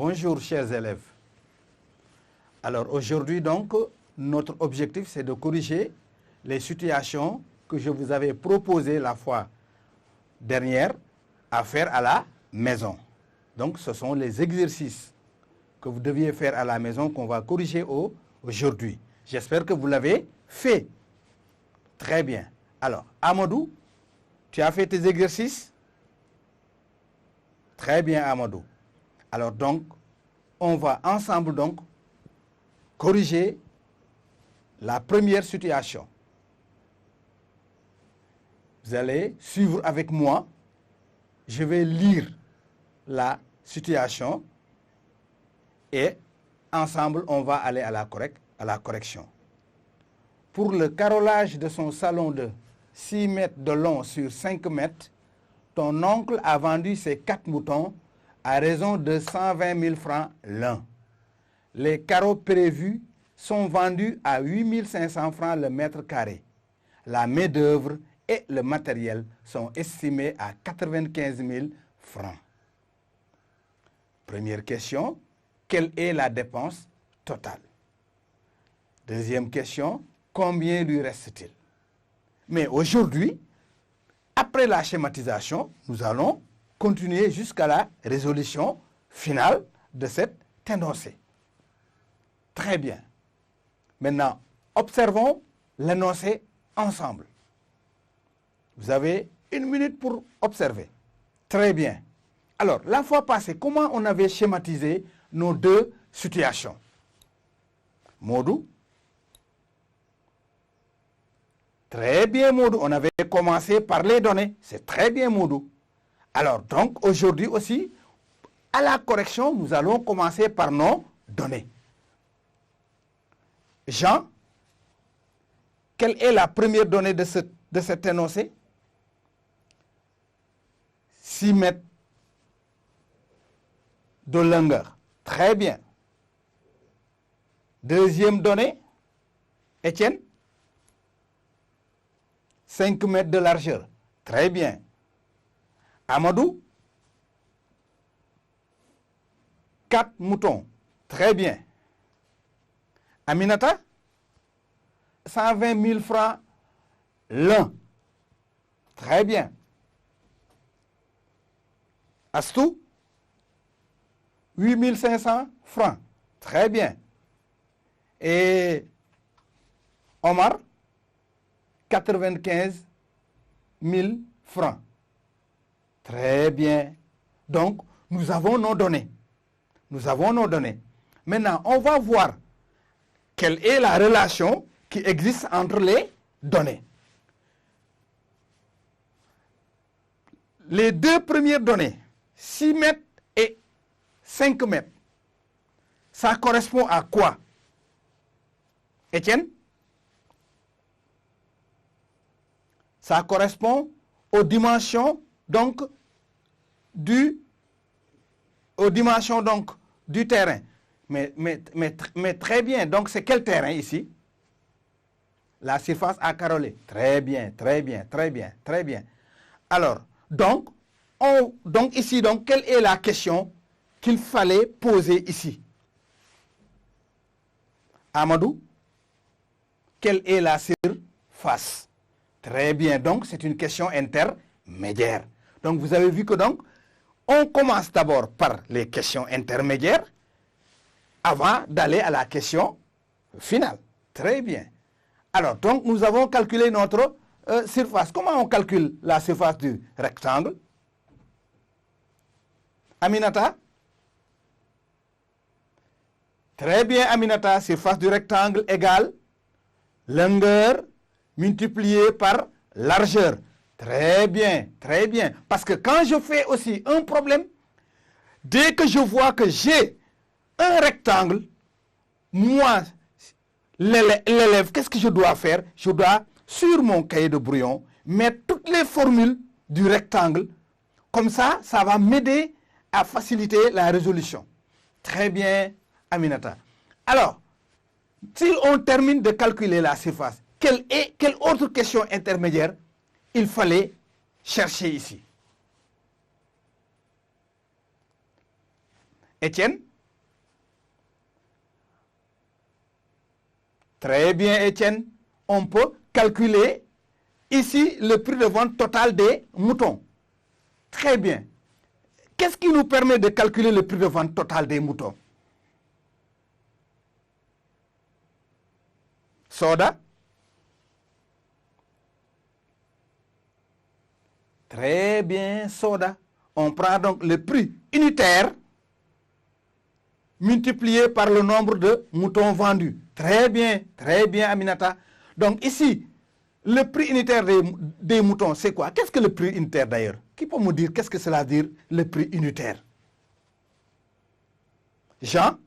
Bonjour chers élèves. Alors aujourd'hui donc, notre objectif c'est de corriger les situations que je vous avais proposées la fois dernière à faire à la maison. Donc ce sont les exercices que vous deviez faire à la maison qu'on va corriger aujourd'hui. J'espère que vous l'avez fait. Très bien. Alors, Amadou, tu as fait tes exercices? Très bien, Amadou. Alors donc, on va ensemble donc corriger la première situation. Vous allez suivre avec moi. Je vais lire la situation et ensemble, on va aller à la correction. Pour le carrelage de son salon de 6 mètres de long sur 5 mètres, ton oncle a vendu ses 4 moutons à raison de 120 000 francs l'un. Les carreaux prévus sont vendus à 8 500 francs le mètre carré. La main-d'œuvre et le matériel sont estimés à 95 000 francs. Première question, quelle est la dépense totale? Deuxième question, combien lui reste-t-il? Mais aujourd'hui, après la schématisation, nous allons continuer jusqu'à la résolution finale de cet énoncé. Très bien. Maintenant, observons l'énoncé ensemble. Vous avez 1 minute pour observer. Très bien. Alors, la fois passée, comment on avait schématisé nos deux situations? Modou? Très bien, Modou. On avait commencé par les données. C'est très bien, Modou. Alors, donc, aujourd'hui aussi, à la correction, nous allons commencer par nos données. Jean, quelle est la première donnée de cet énoncé? 6 mètres de longueur. Très bien. Deuxième donnée, Étienne? 5 mètres de largeur. Très bien. Amadou? 4 moutons. Très bien. Aminata? 120 000 francs l'un. Très bien. Astou? 8 500 francs. Très bien. Et Omar? 95 000 francs. Très bien. Donc, nous avons nos données. Nous avons nos données. Maintenant, on va voir quelle est la relation qui existe entre les données. Les deux premières données, 6 mètres et 5 mètres, ça correspond à quoi? Étienne? Ça correspond aux dimensions donc du terrain. Mais très bien. Donc c'est quel terrain ici? La surface à carreler. Très bien, très bien, très bien, très bien. Alors, donc ici, quelle est la question qu'il fallait poser ici? Amadou, quelle est la surface? Très bien, donc c'est une question intermédiaire. Donc vous avez vu que on commence d'abord par les questions intermédiaires avant d'aller à la question finale. Très bien. Alors, donc nous avons calculé notre surface. Comment on calcule la surface du rectangle? Aminata? Très bien, Aminata. Surface du rectangle égale longueur multiplié par largeur. Très bien, très bien. Parce que quand je fais aussi un problème, dès que je vois que j'ai un rectangle, moi, l'élève, qu'est-ce que je dois faire? Je dois, sur mon cahier de brouillon, mettre toutes les formules du rectangle. Comme ça, ça va m'aider à faciliter la résolution. Très bien, Aminata. Alors, si on termine de calculer la surface, quelle autre question intermédiaire il fallait chercher ici? Étienne, Très bien, Étienne. On peut calculer ici le prix de vente total des moutons. Très bien. Qu'est-ce qui nous permet de calculer le prix de vente total des moutons? Soda? Très bien, Soda. On prend donc le prix unitaire multiplié par le nombre de moutons vendus. Très bien, Aminata. Donc ici, le prix unitaire des moutons, c'est quoi? Qu'est-ce que le prix unitaire d'ailleurs? Qui peut me dire qu'est-ce que cela veut dire, le prix unitaire? Jean,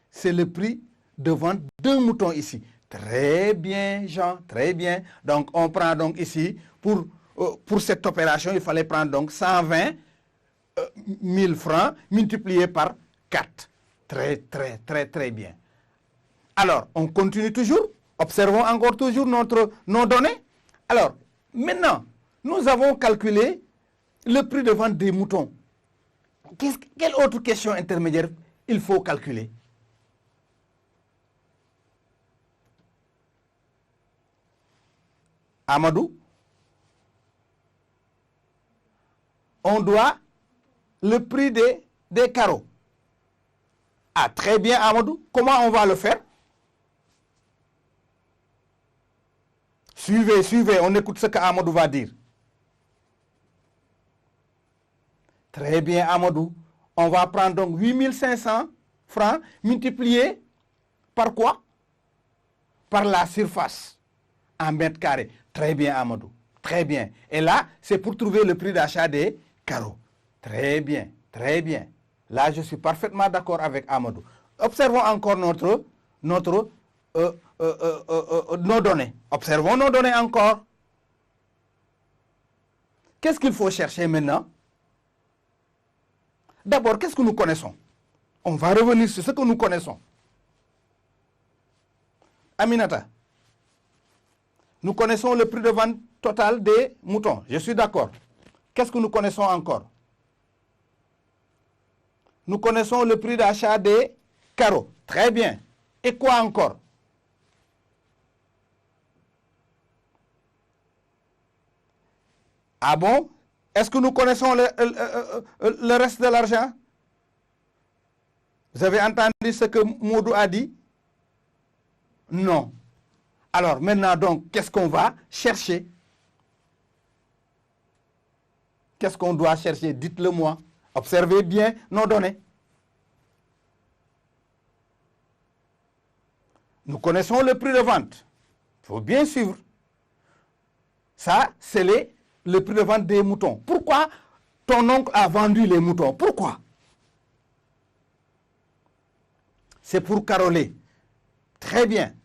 c'est le prix de vente d'un mouton ici. Très bien, Jean, très bien. Donc, on prend donc ici, pour cette opération, il fallait prendre donc 120 000 francs multiplié par 4. Très bien. Alors, on continue toujours. Observons encore toujours nos données. Alors, maintenant, nous avons calculé le prix de vente des moutons. Quelle autre question intermédiaire il faut calculer? Amadou, on doit le prix des carreaux. Ah, très bien, Amadou. Comment on va le faire? Suivez, on écoute ce qu'Amadou va dire. Très bien, Amadou. On va prendre donc 8500 francs multipliés par quoi? Par la surface en mètres carrés. Très bien, Amadou. Très bien. Et là, c'est pour trouver le prix d'achat des carreaux. Très bien. Là, je suis parfaitement d'accord avec Amadou. Observons encore nos données. Observons nos données encore. Qu'est-ce qu'il faut chercher maintenant? D'abord, qu'est-ce que nous connaissons? On va revenir sur ce que nous connaissons. Aminata, nous connaissons le prix de vente total des moutons. Je suis d'accord. Qu'est-ce que nous connaissons encore? Nous connaissons le prix d'achat des carreaux. Très bien. Et quoi encore? Ah bon? Est-ce que nous connaissons le reste de l'argent? Vous avez entendu ce que Modou a dit? Non. Alors maintenant donc, qu'est-ce qu'on va chercher? Qu'est-ce qu'on doit chercher? Dites-le moi. Observez bien nos données. Nous connaissons le prix de vente. Il faut bien suivre. Ça, c'est le prix de vente des moutons. Pourquoi ton oncle a vendu les moutons? Pourquoi? C'est pour caroler. Très bien.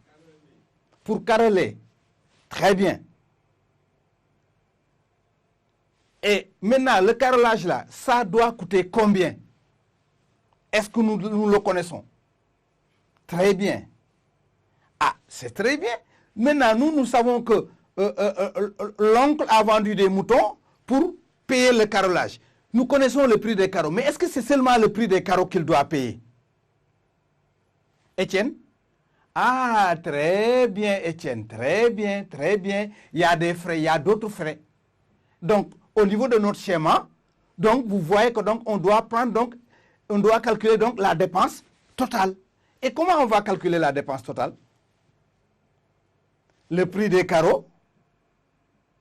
Pour caroler. Très bien. Et maintenant, le carrelage là, ça doit coûter combien? Est-ce que nous le connaissons? Très bien. Ah, c'est très bien. Maintenant, nous savons que l'oncle a vendu des moutons pour payer le carrelage. Nous connaissons le prix des carreaux. Mais est-ce que c'est seulement le prix des carreaux qu'il doit payer? Étienne? Ah, très bien, Étienne. Très bien. Il y a des frais, il y a d'autres frais. Donc, au niveau de notre schéma, donc, vous voyez que donc, on doit calculer donc la dépense totale. Et comment on va calculer la dépense totale? Le prix des carreaux.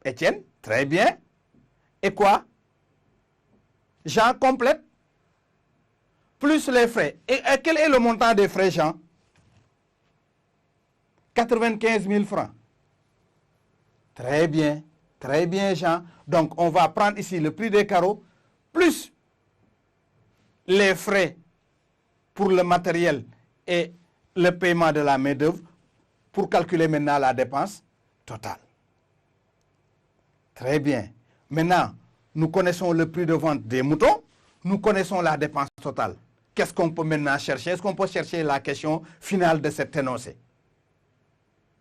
Étienne, très bien. Et quoi? Jean complète. Plus les frais. Et quel est le montant des frais, Jean? 95 000 francs. Très bien, Jean. Donc, on va prendre ici le prix des carreaux, plus les frais pour le matériel et le paiement de la main-d'œuvre pour calculer maintenant la dépense totale. Très bien. Maintenant, nous connaissons le prix de vente des moutons, nous connaissons la dépense totale. Qu'est-ce qu'on peut maintenant chercher? Est-ce qu'on peut chercher la question finale de cet énoncé?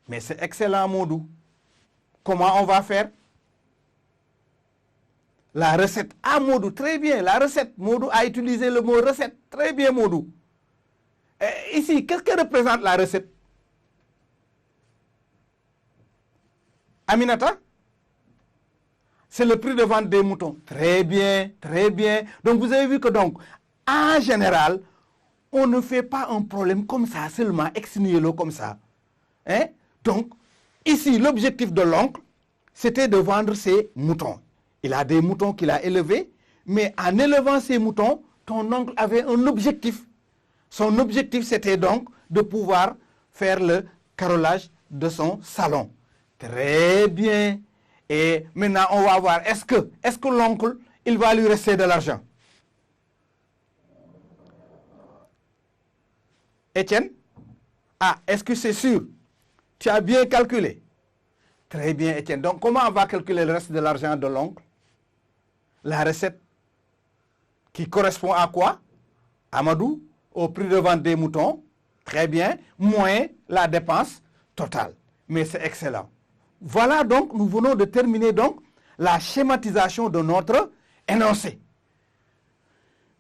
Mais c'est excellent, Modou. Comment on va faire? La recette. Ah, Modou, très bien. La recette. Modou a utilisé le mot recette. Très bien, Modou. Ici, qu'est-ce que représente la recette? Aminata? C'est le prix de vente des moutons. Très bien, très bien. Donc, vous avez vu que donc, en général, on ne fait pas un problème comme ça, seulement ex nihilo comme ça. Hein? Donc, ici, l'objectif de l'oncle, c'était de vendre ses moutons. Il a des moutons qu'il a élevés, mais en élevant ces moutons, ton oncle avait un objectif. Son objectif, c'était donc de pouvoir faire le carrelage de son salon. Très bien. Et maintenant, on va voir, est-ce que l'oncle, il va lui rester de l'argent? Étienne? Ah, est-ce que c'est sûr? Tu as bien calculé? Très bien, Étienne. Donc, comment on va calculer le reste de l'argent de l'oncle? La recette qui correspond à quoi? Amadou, au prix de vente des moutons. Très bien. Moins la dépense totale. Mais c'est excellent. Voilà donc, nous venons de terminer donc la schématisation de notre énoncé.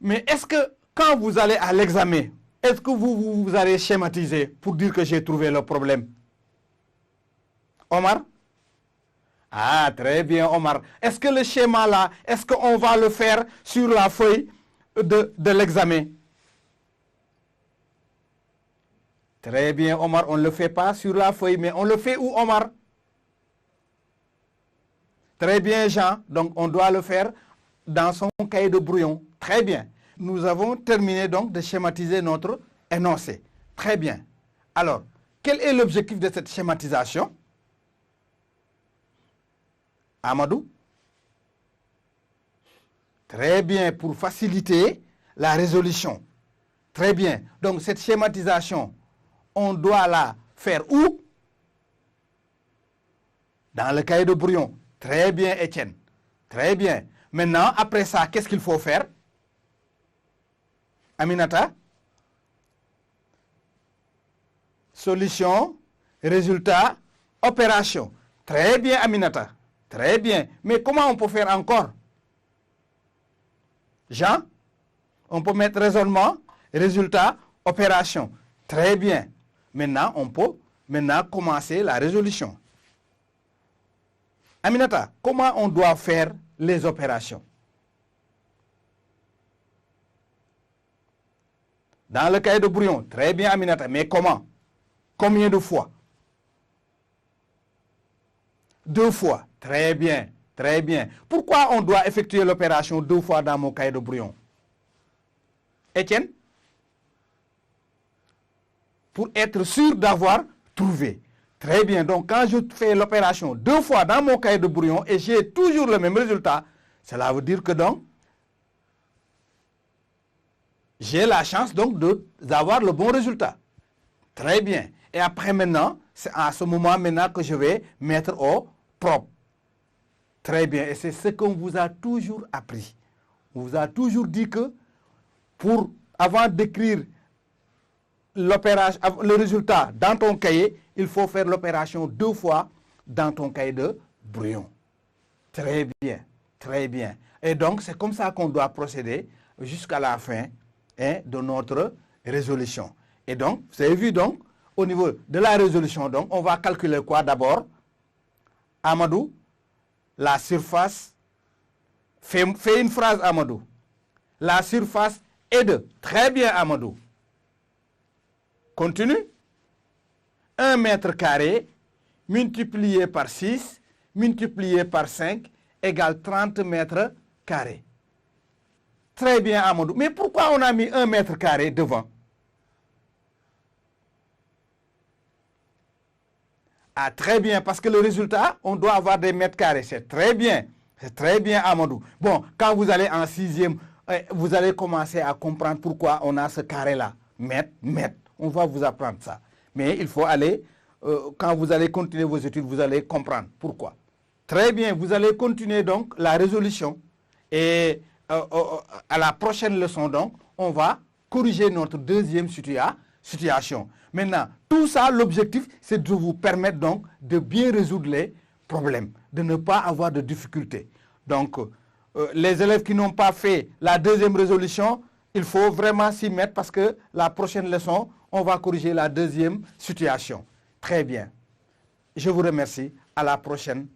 Mais est-ce que quand vous allez à l'examen, est-ce que vous allez schématiser pour dire que j'ai trouvé le problème? Omar? Ah, très bien, Omar. Est-ce que le schéma là, est-ce qu'on va le faire sur la feuille de l'examen? Très bien, Omar. On ne le fait pas sur la feuille, mais on le fait où, Omar? Très bien, Jean. Donc, on doit le faire dans son cahier de brouillon. Très bien. Nous avons terminé donc de schématiser notre énoncé. Très bien. Alors, quel est l'objectif de cette schématisation? Amadou? Très bien, pour faciliter la résolution. Très bien. Donc, cette schématisation, on doit la faire où? Dans le cahier de brouillon. Très bien, Étienne. Très bien. Maintenant, après ça, qu'est-ce qu'il faut faire? Aminata? Solution, résultat, opération. Très bien, Aminata. Très bien. Mais comment on peut faire encore? Jean? On peut mettre raisonnement, résultat, opération. Très bien. Maintenant, on peut commencer la résolution. Aminata, comment on doit faire les opérations? Dans le cahier de brouillon. Très bien, Aminata. Mais comment? Combien de fois? 2 fois. Très bien. Très bien. Pourquoi on doit effectuer l'opération 2 fois dans mon cahier de brouillon? Étienne? Pour être sûr d'avoir trouvé. Très bien. Donc, quand je fais l'opération 2 fois dans mon cahier de brouillon et j'ai toujours le même résultat, cela veut dire que donc, j'ai la chance donc d'avoir le bon résultat. Très bien. Et après maintenant, c'est à ce moment maintenant que je vais mettre au propre. Très bien. Et c'est ce qu'on vous a toujours appris. On vous a toujours dit que avant d'écrire le résultat dans ton cahier, il faut faire l'opération 2 fois dans ton cahier de brouillon. Très bien, très bien. Et donc, c'est comme ça qu'on doit procéder jusqu'à la fin de notre résolution. Et donc, vous avez vu donc, au niveau de la résolution, donc, on va calculer quoi d'abord? Amadou, la surface, fais une phrase, Amadou. La surface est de, très bien, Amadou. Continue. 1 mètre carré multiplié par 6 multiplié par 5 égale 30 mètres carrés. Très bien, Amadou. Mais pourquoi on a mis 1 mètre carré devant? Ah, très bien, parce que le résultat, on doit avoir des mètres carrés. C'est très bien. C'est très bien, Amadou. Bon, quand vous allez en 6e, vous allez commencer à comprendre pourquoi on a ce carré-là. Mètre, mètre. On va vous apprendre ça. Mais il faut aller, quand vous allez continuer vos études, vous allez comprendre pourquoi. Très bien, vous allez continuer donc la résolution. Et à la prochaine leçon, donc, on va corriger notre deuxième situation. Maintenant, tout ça, l'objectif, c'est de vous permettre donc de bien résoudre les problèmes, de ne pas avoir de difficultés. Donc, les élèves qui n'ont pas fait la deuxième résolution, il faut vraiment s'y mettre parce que la prochaine leçon, on va corriger la deuxième situation. Très bien. Je vous remercie. À la prochaine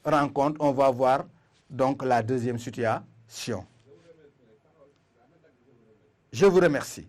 rencontre, on va voir donc la deuxième situation. Je vous remercie.